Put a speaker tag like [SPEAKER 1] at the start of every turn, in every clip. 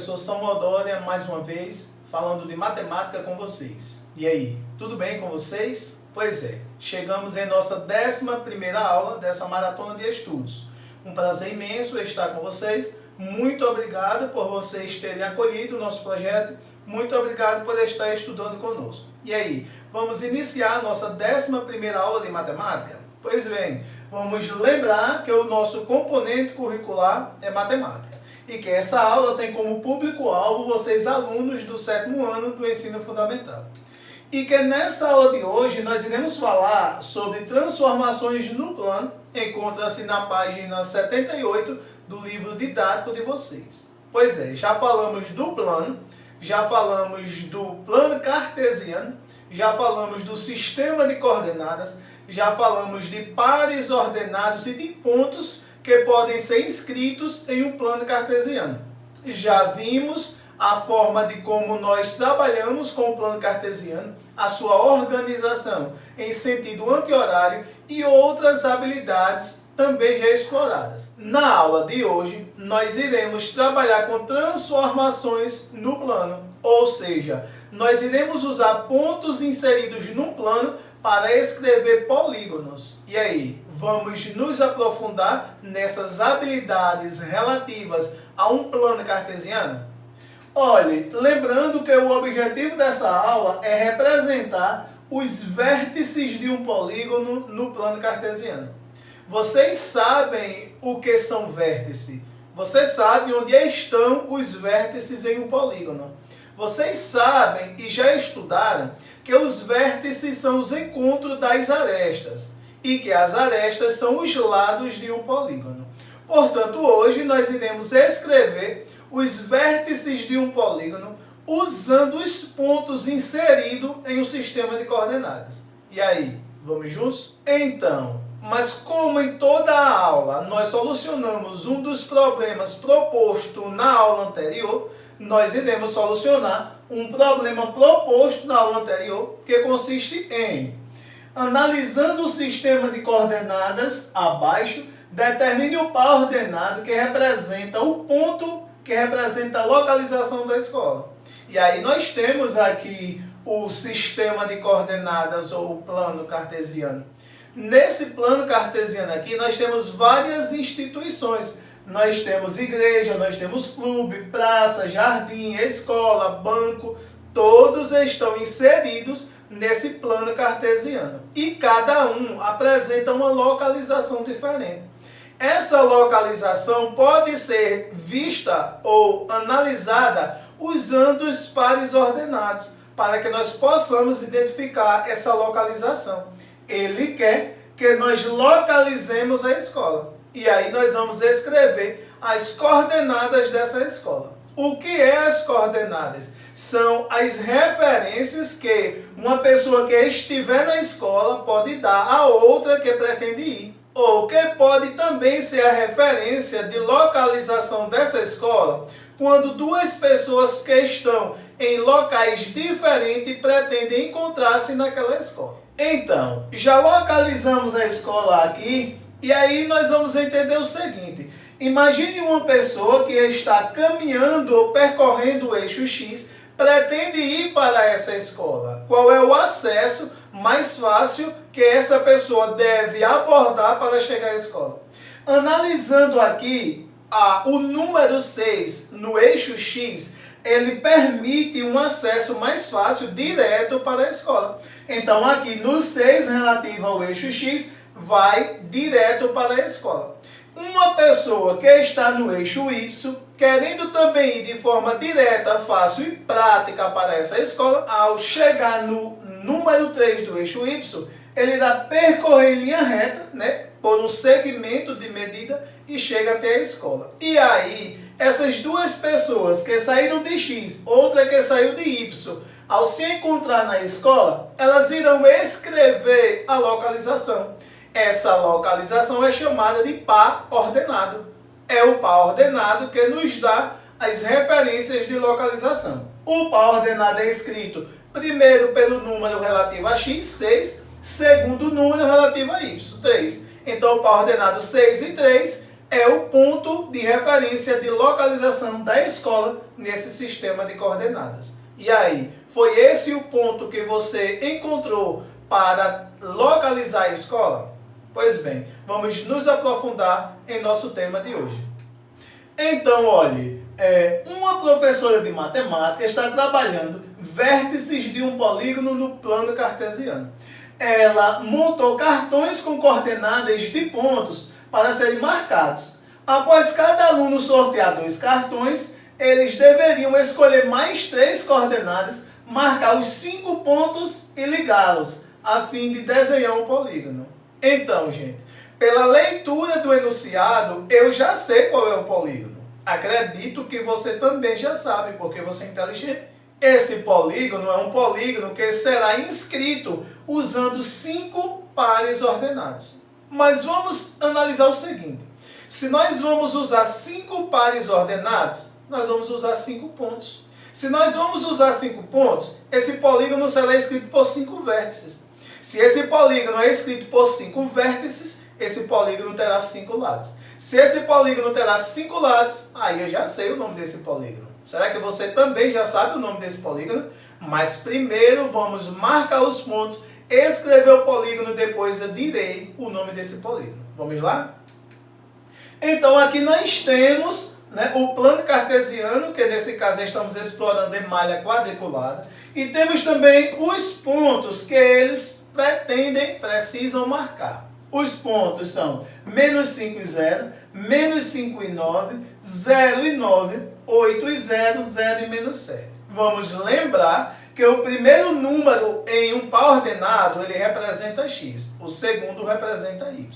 [SPEAKER 1] professor Samuel Dória, mais uma vez, falando de matemática com vocês. E aí, tudo bem com vocês? Pois é, chegamos em nossa 11ª aula dessa maratona de estudos. Um prazer imenso estar com vocês. Muito obrigado por vocês terem acolhido o nosso projeto. Muito obrigado por estar estudando conosco. E aí, vamos iniciar a nossa 11ª aula de matemática? Pois bem, vamos lembrar que o nosso componente curricular é matemática. E que essa aula tem como público-alvo vocês, alunos do 7º ano do ensino fundamental. E que nessa aula de hoje nós iremos falar sobre transformações no plano. Encontra-se na página 78 do livro didático de vocês. Pois é, já falamos do plano, já falamos do plano cartesiano, já falamos do sistema de coordenadas, já falamos de pares ordenados e de pontos que podem ser inscritos em um plano cartesiano. Já vimos a forma de como nós trabalhamos com o plano cartesiano, a sua organização em sentido anti-horário e outras habilidades também já exploradas. Na aula de hoje, nós iremos trabalhar com transformações no plano, ou seja, nós iremos usar pontos inseridos no plano para escrever polígonos. E aí, vamos nos aprofundar nessas habilidades relativas a um plano cartesiano? Olhe, lembrando que o objetivo dessa aula é representar os vértices de um polígono no plano cartesiano. Vocês sabem o que são vértices? Vocês sabem onde estão os vértices em um polígono? Vocês sabem e já estudaram que os vértices são os encontros das arestas e que as arestas são os lados de um polígono. Portanto, hoje nós iremos escrever os vértices de um polígono usando os pontos inseridos em um sistema de coordenadas. E aí, vamos juntos? Então, mas como em toda a aula nós solucionamos um dos problemas proposto na aula anterior, nós iremos solucionar um problema proposto na aula anterior, que consiste em, analisando o sistema de coordenadas abaixo, determine o par ordenado que representa o ponto que representa a localização da escola. E aí nós temos aqui o sistema de coordenadas ou o plano cartesiano. Nesse plano cartesiano aqui nós temos várias instituições. Nós temos igreja, nós temos clube, praça, jardim, escola, banco. Todos estão inseridos nesse plano cartesiano. E cada um apresenta uma localização diferente. Essa localização pode ser vista ou analisada usando os pares ordenados, para que nós possamos identificar essa localização. Ele quer que nós localizemos a escola. E aí nós vamos escrever as coordenadas dessa escola. O que é as coordenadas? São as referências que uma pessoa que estiver na escola pode dar a outra que pretende ir. Ou que pode também ser a referência de localização dessa escola quando duas pessoas que estão em locais diferentes pretendem encontrar-se naquela escola. Então, já localizamos a escola aqui e aí nós vamos entender o seguinte. Imagine uma pessoa que está caminhando ou percorrendo o eixo X, pretende ir para essa escola. Qual é o acesso mais fácil que essa pessoa deve abordar para chegar à escola? Analisando aqui o número 6 no eixo X, ele permite um acesso mais fácil direto para a escola. Então aqui no 6 relativo ao eixo X, vai direto para a escola. Uma pessoa que está no eixo Y, querendo também ir de forma direta, fácil e prática para essa escola, ao chegar no número 3 do eixo Y, ele irá percorrer em linha reta, por um segmento de medida e chega até a escola. E aí, essas duas pessoas que saíram de X, outra que saiu de Y, ao se encontrar na escola, elas irão escrever a localização. Essa localização é chamada de par ordenado. É o par ordenado que nos dá as referências de localização. O par ordenado é escrito primeiro pelo número relativo a x, 6, segundo número relativo a y, 3. Então o par ordenado 6 e 3 é o ponto de referência de localização da escola nesse sistema de coordenadas. E aí, foi esse o ponto que você encontrou para localizar a escola? Pois bem, vamos nos aprofundar em nosso tema de hoje. Então, olhe, uma professora de matemática está trabalhando vértices de um polígono no plano cartesiano. Ela montou cartões com coordenadas de pontos para serem marcados. Após cada aluno sortear 2 cartões, eles deveriam escolher mais 3 coordenadas, marcar os 5 pontos e ligá-los, a fim de desenhar um polígono. Então, gente, pela leitura do enunciado, eu já sei qual é o polígono. Acredito que você também já sabe, porque você é inteligente. Esse polígono é um polígono que será inscrito usando 5 pares ordenados. Mas vamos analisar o seguinte. Se nós vamos usar 5 pares ordenados, nós vamos usar 5 pontos. Se nós vamos usar 5 pontos, esse polígono será escrito por 5 vértices. Se esse polígono é escrito por 5 vértices, esse polígono terá 5 lados. Se esse polígono terá 5 lados, aí eu já sei o nome desse polígono. Será que você também já sabe o nome desse polígono? Mas primeiro vamos marcar os pontos, escrever o polígono, depois eu direi o nome desse polígono. Vamos lá? Então aqui nós temos, o plano cartesiano, que nesse caso estamos explorando em malha quadriculada, e temos também os pontos que eles precisam marcar. Os pontos são menos 5 e 0, menos 5 e 9, 0 e 9, 8 e 0, 0 e menos 7. Vamos lembrar que o primeiro número em um par ordenado, ele representa x, o segundo representa y.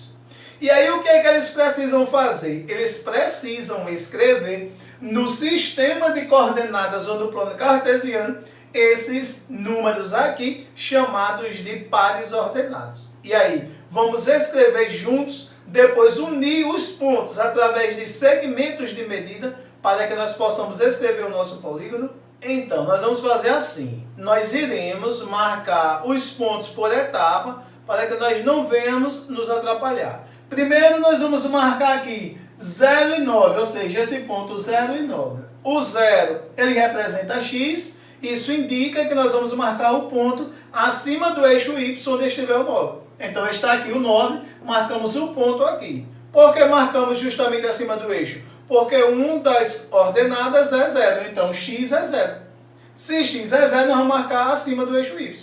[SPEAKER 1] E aí o que é que eles precisam fazer? Eles precisam escrever no sistema de coordenadas ou no plano cartesiano esses números aqui chamados de pares ordenados. E aí, vamos escrever juntos, depois unir os pontos através de segmentos de medida para que nós possamos escrever o nosso polígono. Então, nós vamos fazer assim. Nós iremos marcar os pontos por etapa para que nós não venhamos nos atrapalhar. Primeiro, nós vamos marcar aqui 0 e 9, ou seja, esse ponto 0 e 9. O 0, ele representa x. Isso indica que nós vamos marcar o ponto acima do eixo y, onde estiver o 9. Então está aqui o 9, marcamos o ponto aqui. Por que marcamos justamente acima do eixo? Porque uma das ordenadas é 0, então x é 0. Se x é 0, nós vamos marcar acima do eixo y.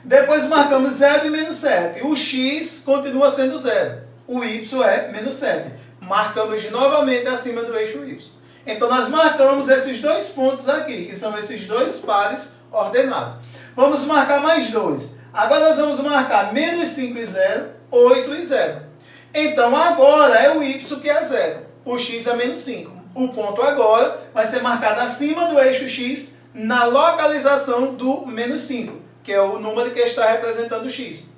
[SPEAKER 1] Depois marcamos 0 e menos 7. O x continua sendo 0. O y é menos 7. Marcamos novamente acima do eixo y. Então, nós marcamos esses 2 pontos aqui, que são esses 2 pares ordenados. Vamos marcar mais 2. Agora, nós vamos marcar menos 5 e 0, 8 e 0. Então, agora é o y que é 0. O x é menos 5. O ponto agora vai ser marcado acima do eixo x, na localização do menos 5, que é o número que está representando o x.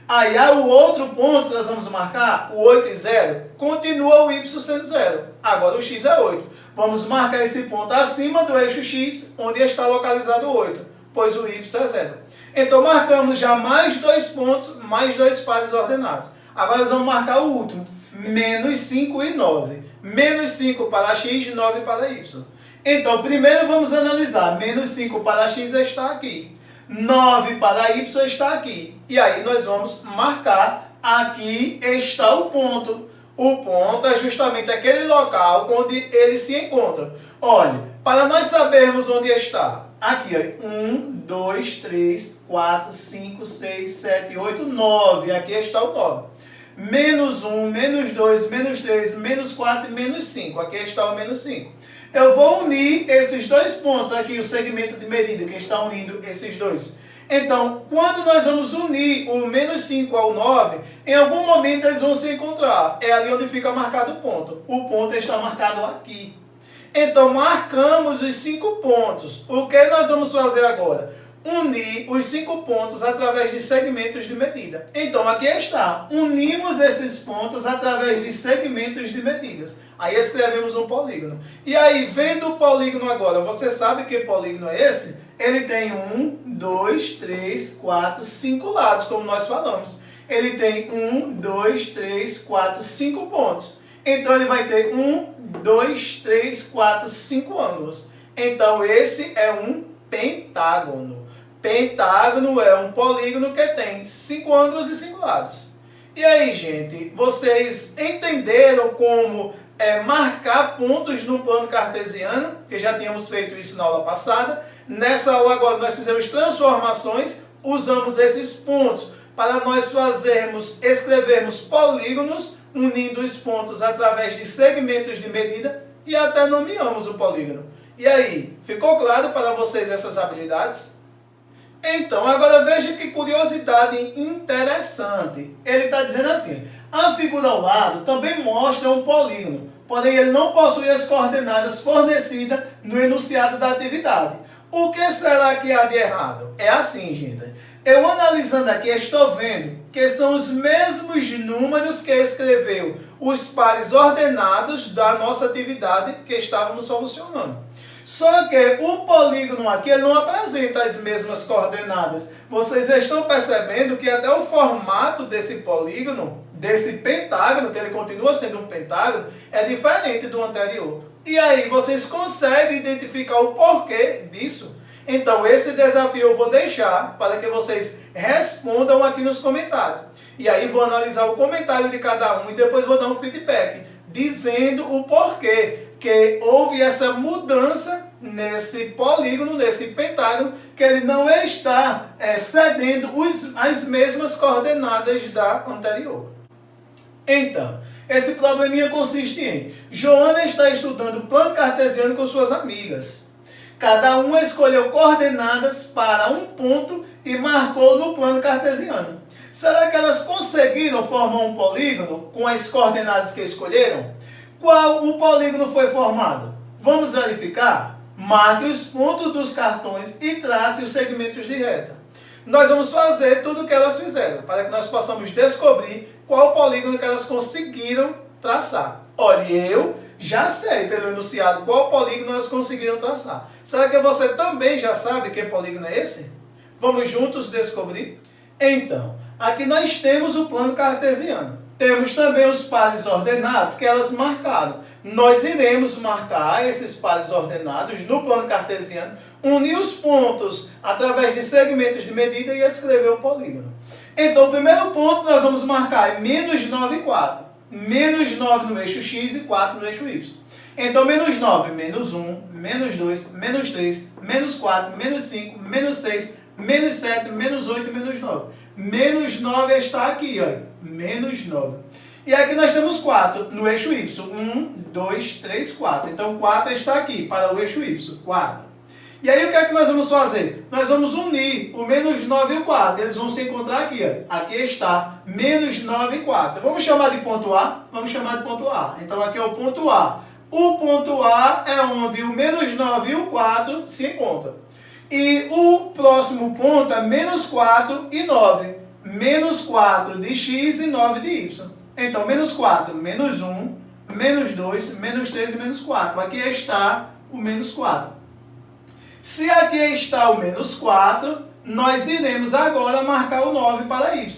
[SPEAKER 1] Aí, o outro ponto que nós vamos marcar, o 8 e 0, continua o y sendo 0. Agora, o x é 8. Vamos marcar esse ponto acima do eixo x, onde está localizado o 8, pois o y é 0. Então, marcamos já mais 2 pontos, mais 2 pares ordenados. Agora, nós vamos marcar o último, menos 5 e 9. Menos 5 para x, 9 para y. Então, primeiro vamos analisar. Menos 5 para x está aqui. 9 para y está aqui. E aí, nós vamos marcar. Aqui está o ponto. O ponto é justamente aquele local onde ele se encontra. Olha, para nós sabermos onde está. Aqui, ó, 1, 2, 3, 4, 5, 6, 7, 8, 9. Aqui está o 9. Menos 1, menos 2, menos 3, menos 4 e menos 5. Aqui está o menos 5. Eu vou unir esses 2 pontos aqui, o segmento de medida que está unindo esses dois. Então, quando nós vamos unir o menos 5 ao 9, em algum momento eles vão se encontrar. É ali onde fica marcado o ponto. O ponto está marcado aqui. Então, marcamos os 5 pontos. O que nós vamos fazer agora? Unir os 5 pontos através de segmentos de medida. Então, aqui está. Unimos esses pontos através de segmentos de medidas. Aí escrevemos um polígono. E aí, vendo o polígono agora, você sabe que polígono é esse? Ele tem 1, 2, 3, 4, 5 lados, como nós falamos. Ele tem 1, 2, 3, 4, 5 pontos. Então ele vai ter 1, 2, 3, 4, 5 ângulos. Então esse é um pentágono. Pentágono é um polígono que tem 5 ângulos e 5 lados. E aí, gente, vocês entenderam como marcar pontos no plano cartesiano? Que já tínhamos feito isso na aula passada. Nessa aula agora nós fizemos transformações, usamos esses pontos para nós escrevermos polígonos, unindo os pontos através de segmentos de medida e até nomeamos o polígono. E aí, ficou claro para vocês essas habilidades? Então, agora veja que curiosidade interessante. Ele está dizendo assim, a figura ao lado também mostra um polígono, porém ele não possui as coordenadas fornecidas no enunciado da atividade. O que será que há de errado? É assim, gente. Eu analisando aqui, estou vendo que são os mesmos números que escreveu os pares ordenados da nossa atividade que estávamos solucionando. Só que o polígono aqui ele não apresenta as mesmas coordenadas. Vocês estão percebendo que até o formato desse polígono, desse pentágono, que ele continua sendo um pentágono, é diferente do anterior. E aí, vocês conseguem identificar o porquê disso? Então, esse desafio eu vou deixar para que vocês respondam aqui nos comentários. E aí, vou analisar o comentário de cada um e depois vou dar um feedback, dizendo o porquê que houve essa mudança nesse polígono, nesse pentágono, que ele não está cedendo as mesmas coordenadas da anterior. Então, esse probleminha consiste em Joana está estudando o plano cartesiano com suas amigas. Cada uma escolheu coordenadas para um ponto e marcou no plano cartesiano. Será que elas conseguiram formar um polígono com as coordenadas que escolheram? Qual o polígono foi formado? Vamos verificar? Marque os pontos dos cartões e trace os segmentos de reta. Nós vamos fazer tudo o que elas fizeram, para que nós possamos descobrir qual o polígono que elas conseguiram traçar. Olha, eu já sei pelo enunciado qual polígono elas conseguiram traçar. Será que você também já sabe que polígono é esse? Vamos juntos descobrir? Então, aqui nós temos o plano cartesiano. Temos também os pares ordenados que elas marcaram. Nós iremos marcar esses pares ordenados no plano cartesiano, unir os pontos através de segmentos de medida e escrever o polígono. Então, o primeiro ponto nós vamos marcar é menos 9 e 4. Menos 9 no eixo x e 4 no eixo y. Então, menos 9, menos 1, menos 2, menos 3, menos 4, menos 5, menos 6, menos 7, menos 8, menos 9. Menos 9 está aqui, ó. Menos 9. E aqui nós temos 4 no eixo y. 1, 2, 3, 4. Então, 4 está aqui para o eixo y. 4. E aí, o que é que nós vamos fazer? Nós vamos unir o menos 9 e o 4. Eles vão se encontrar aqui, ó. Aqui está menos 9 e 4. Vamos chamar de ponto A? Vamos chamar de ponto A. Então, aqui é o ponto A. O ponto A é onde o menos 9 e o 4 se encontram. E o próximo ponto é menos 4 e 9. Menos 4 de x e 9 de y. Então, menos 4, menos 1, menos 2, menos 3 e menos 4. Aqui está o menos 4. Se aqui está o menos 4, nós iremos agora marcar o 9 para y.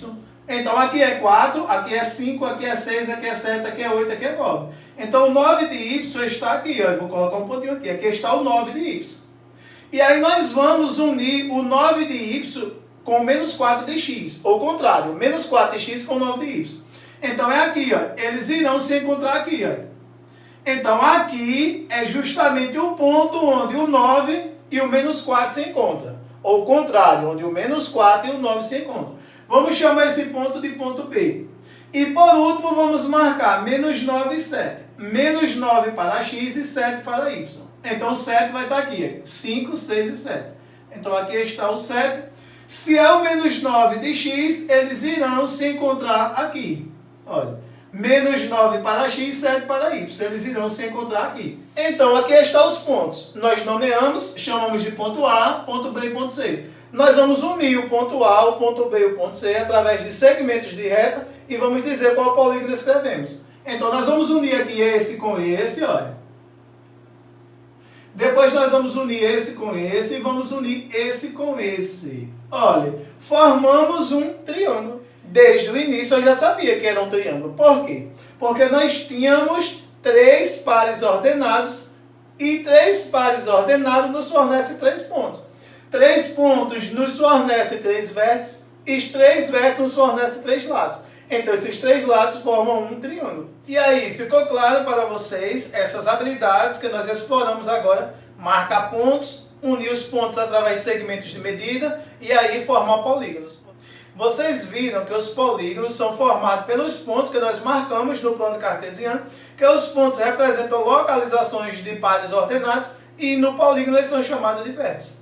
[SPEAKER 1] Então, aqui é 4, aqui é 5, aqui é 6, aqui é 7, aqui é 8, aqui é 9. Então, o 9 de y está aqui. Ó. Eu vou colocar um pontinho aqui. Aqui está o 9 de y. E aí, nós vamos unir o 9 de y com menos 4 de x. Ou contrário, menos 4 de x com 9 de y. Então, é aqui. Ó. Eles irão se encontrar aqui. Ó. Então, aqui é justamente o ponto onde o 9 e o menos 4 se encontram. Ou o contrário, onde o menos 4 e o 9 se encontram. Vamos chamar esse ponto de ponto B. E por último, vamos marcar menos 9 e 7. Menos 9 para x e 7 para y. Então, 7 vai estar aqui. 5, 6 e 7. Então, aqui está o 7. Se é o menos 9 de x, eles irão se encontrar aqui. Olha. Menos 9 para x, 7 para y. Eles irão se encontrar aqui. Então, aqui estão os pontos. Nós nomeamos, chamamos de ponto A, ponto B e ponto C. Nós vamos unir o ponto A, o ponto B e o ponto C através de segmentos de reta e vamos dizer qual polígono escrevemos. Então, nós vamos unir aqui esse com esse, olha. Depois nós vamos unir esse com esse e vamos unir esse com esse. Olha, formamos um triângulo. Desde o início eu já sabia que era um triângulo. Por quê? Porque nós tínhamos 3 pares ordenados e 3 pares ordenados nos fornecem 3 pontos. 3 pontos nos fornecem 3 vértices e os 3 vértices nos fornecem 3 lados. Então esses 3 lados formam um triângulo. E aí, ficou claro para vocês essas habilidades que nós exploramos agora? Marcar pontos, unir os pontos através de segmentos de medida e aí formar polígonos. Vocês viram que os polígonos são formados pelos pontos que nós marcamos no plano cartesiano, que os pontos representam localizações de pares ordenados e no polígono eles são chamados de vértices.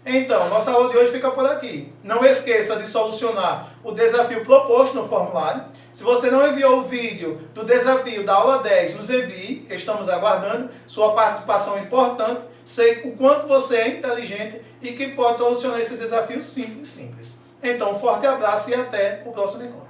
[SPEAKER 1] Então, nossa aula de hoje fica por aqui. Não esqueça de solucionar o desafio proposto no formulário. Se você não enviou o vídeo do desafio da aula 10, nos envie. Estamos aguardando. Sua participação é importante. Sei o quanto você é inteligente e que pode solucionar esse desafio simples. Então, um forte abraço e até o próximo encontro.